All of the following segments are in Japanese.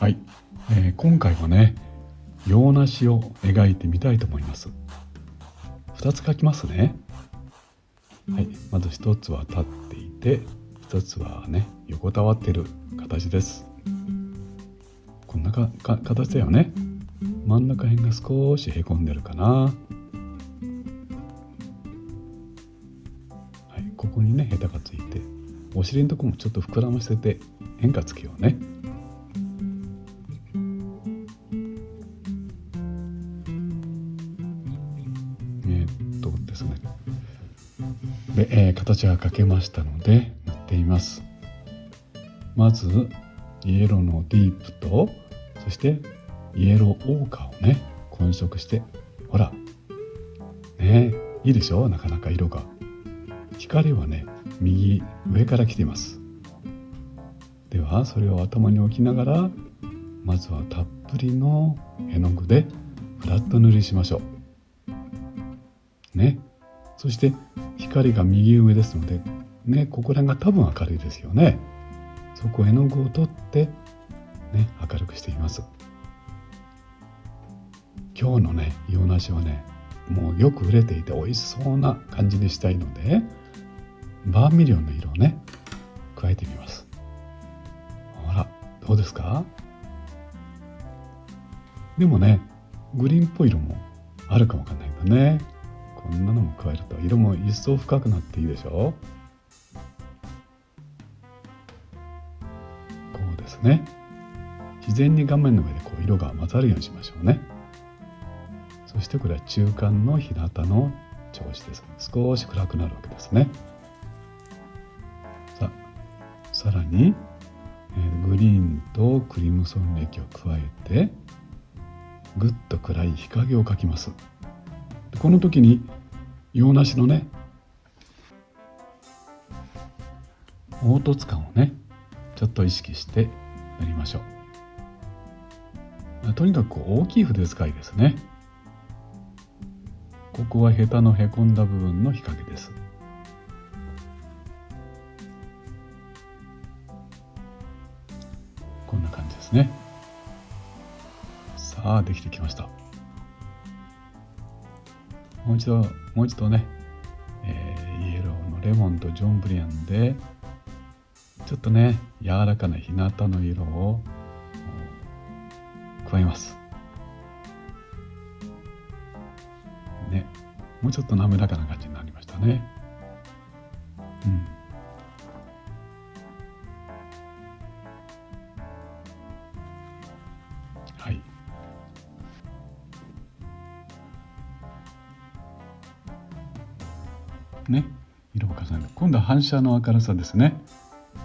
はい、今回はね、洋梨を描いてみたいと思います。2つ描きますね。はい、まず1つは立っていて、1つはね、横たわっている形です。こんな形だよね。真ん中辺が少しへこんでるかな。はい、ここにね、ヘタがついて、お尻のとこもちょっと膨らませて変化つけようね。ですね。で、形が描けましたので塗ってみます。まずイエローのディープと、そしてイエローオーカーをね混色して、ほらね、いいでしょ。なかなか色が、光はね右上から来ています。ではそれを頭に置きながら、まずはたっぷりの絵の具でフラット塗りしましょうね。そして光が右上ですのでね、ここら辺が多分明るいですよね。そこ絵の具を取ってね、明るくしています。今日のね洋梨はね、もうよく売れていて美味しそうな感じにしたいので、バーミリオンの色をね加えてみます。ほら、どうですか。でもね、グリーンっぽい色もあるかもわかんないんだね。こんなのも加えると色も一層深くなっていいでしょ。こうですね。自然に画面の上でこう色が混ざるようにしましょうね。そしてこれは中間の日向の調子です。少し暗くなるわけですね。さらに、グリーンとクリムソン液を加えて、ぐっと暗い日陰を描きます。この時に洋梨のね凹凸感をねちょっと意識して塗りましょう。とにかく大きい筆使いですね。ここはヘタのへこんだ部分の日陰です。こんな感じですね。さあできてきました。もう一度ね、イエローのレモンとジョンブリアンでちょっとね柔らかな日向の色を加えますね。もうちょっと滑らかな感じになりましたね。はい。ね、色を重ねる。今度は反射の明るさですね。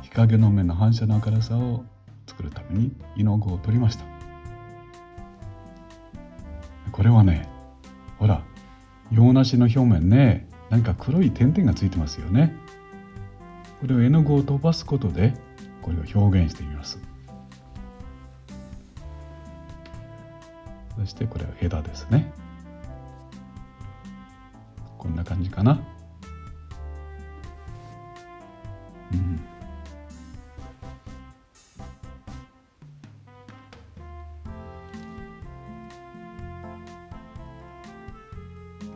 日陰の目の反射の明るさを作るために絵の具を取りました。これはね、ほら洋梨の表面ね、何か黒い点々がついてますよね。これを絵の具を飛ばすことでこれを表現してみます。そしてこれはヘダですね。こんな感じかな。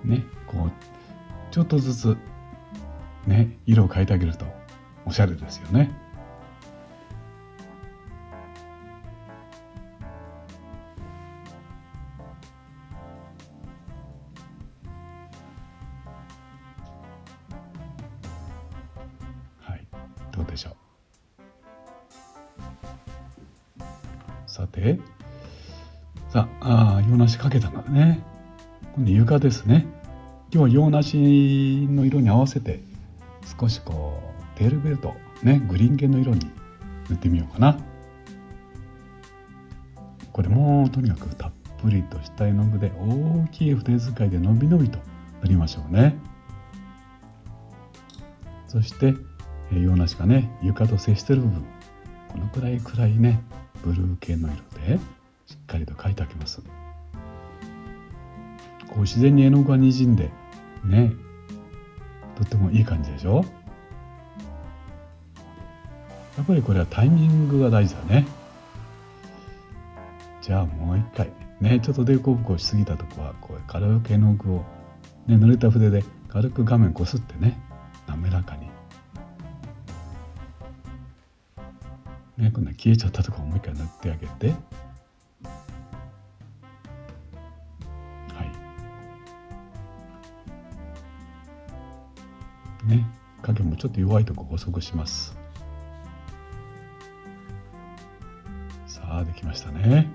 ね、こうちょっとずつね色を変えてあげるとおしゃれですよね。はい、どうでしょう。さて、洋梨かけたのでね、今度床ですね。今日は洋梨の色に合わせて少しこうテールベルトね、グリーン系の色に塗ってみようかな。これもとにかくたっぷりとした絵の具で大きい筆使いでのびのびと塗りましょうね。そして洋梨がね床と接している部分、このくらい暗いねブルー系の色でしっかりと描いてあげます。こう自然に絵の具がにじんでね、とってもいい感じでしょ。やっぱりこれはタイミングが大事だね。じゃあもう一回ね、ちょっと凸凹しすぎたとこはこう軽く絵の具を、ね、濡れた筆で軽く画面こすってね、滑らかにね、こんな消えちゃったところをもう一回塗ってあげて、はいね、影もちょっと弱いところ細くします。さあできましたね。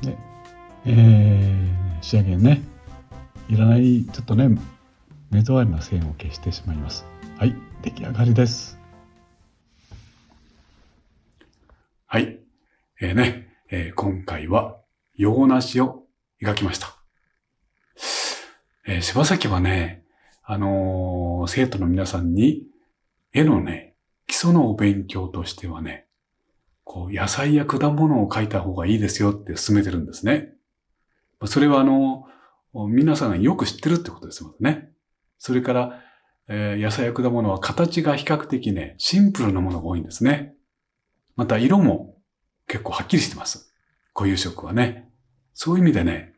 で、仕上げにね、いらないちょっとね目障りな線を消してしまいます。はい、出来上がりです。はい、今回は洋梨を描きました。柴崎はね、生徒の皆さんに絵のね、基礎のお勉強としてはね、こう野菜や果物を描いた方がいいですよって勧めてるんですね。それは皆さんがよく知ってるってことですもんね。それから、野菜や果物は形が比較的ね、シンプルなものが多いんですね。また色も結構はっきりしてます。固有色はね。そういう意味でね、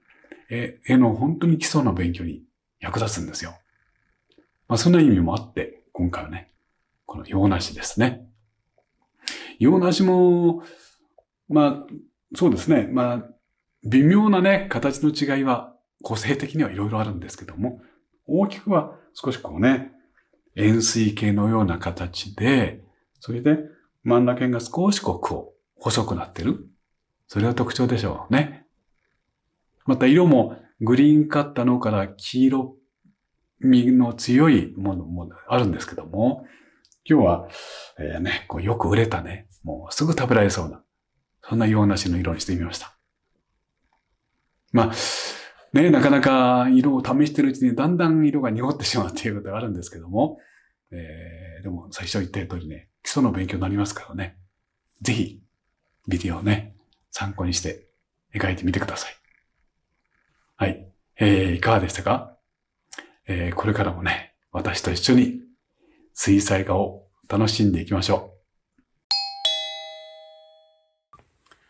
絵の本当に基礎の勉強に役立つんですよ。そんな意味もあって、今回はね、この洋梨ですね。洋梨も、そうですね。微妙なね、形の違いは個性的にはいろいろあるんですけども、大きくは少しこうね、円錐形のような形で、それで真ん中辺が少しこう細くなってる。それが特徴でしょうね。また色もグリーンカッタのから黄色みの強いものもあるんですけども、今日は、こうよく売れたね、もうすぐ食べられそうな、そんな洋梨の色にしてみました。なかなか色を試しているうちにだんだん色が濁ってしまうっていうことがあるんですけども、でも最初言った通りね、基礎の勉強になりますからね、ぜひビデオをね、参考にして描いてみてください。はい。いかがでしたか？これからもね、私と一緒に水彩画を楽しんでいきましょ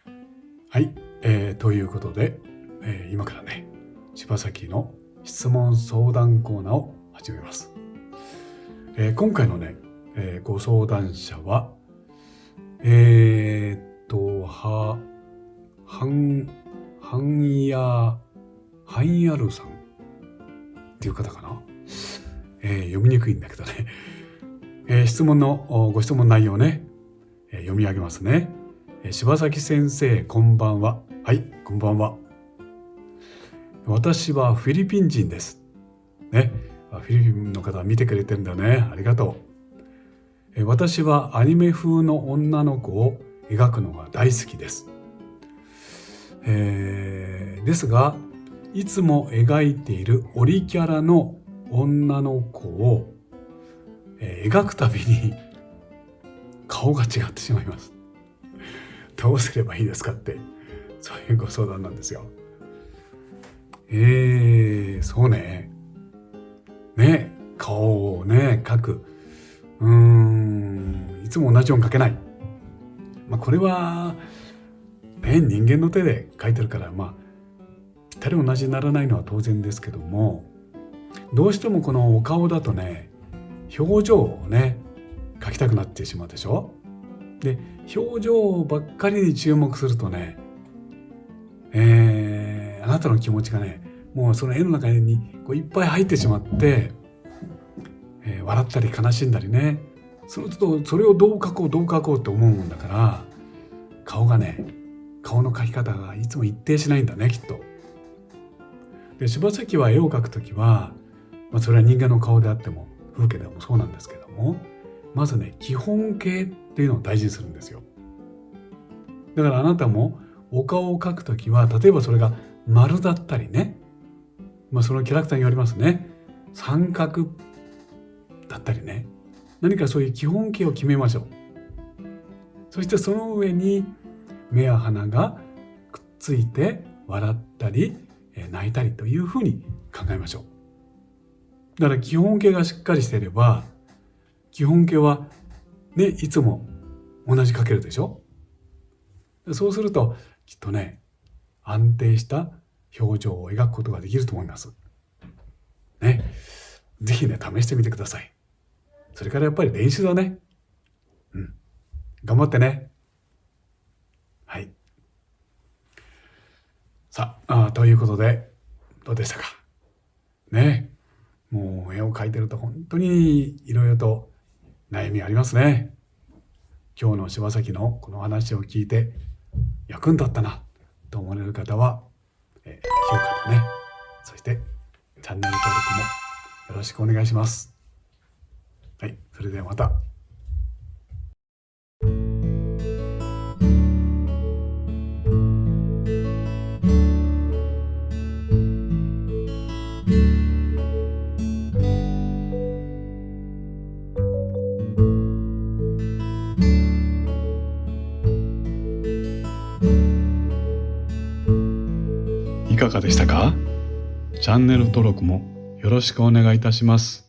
う。はい。ということで、今からね、柴崎の質問相談コーナーを始めます。今回のね、ご相談者は、ハンヤルさんっていう方かな。読みにくいんだけどね。ご質問内容ね、読み上げますね。柴崎先生、こんばんは。はい、こんばんは。私はフィリピン人です。ね、フィリピンの方は見てくれてるんだね。ありがとう。私はアニメ風の女の子を描くのが大好きです。ですが、いつも描いているオリキャラの女の子を、描くたびに顔が違ってしまいます。どうすればいいですかって、そういうご相談なんですよ。そうね。ね、顔をね、描く。いつも同じように描けない。これは、ね、人間の手で描いてるから、ぴったり同じにならないのは当然ですけども、どうしてもこのお顔だとね、表情をね、描きたくなってしまうでしょ。で、表情ばっかりに注目するとね、あなたの気持ちがね、もうその絵の中にこういっぱい入ってしまって、笑ったり悲しんだりね、それをどう描こうって思うもんだから、顔の描き方がいつも一定しないんだね、きっと。で、柴崎は絵を描くときは、それは人間の顔であっても風景でもそうなんですけども、まずね、基本形っていうのを大事にするんですよ。だからあなたもお顔を描くときは、例えばそれが丸だったりね、そのキャラクターによりますね、三角だったりね、何かそういう基本形を決めましょう。そしてその上に目や鼻がくっついて笑ったり泣いたりというふうに考えましょう。だから基本形がしっかりしていれば、基本形はね、いつも同じ書けるでしょ。そうするときっとね、安定した表情を描くことができると思います。ね、ぜひね、試してみてください。それからやっぱり練習だね。頑張ってね。はい。さあ、ということで、どうでしたかね。もう絵を描いてると本当にいろいろと悩みありますね。今日の柴崎のこの話を聞いて役に立ったなと思われる方は、評価とね、そしてチャンネル登録もよろしくお願いします。はい、それではまた。いかがでしたか？チャンネル登録もよろしくお願いいたします。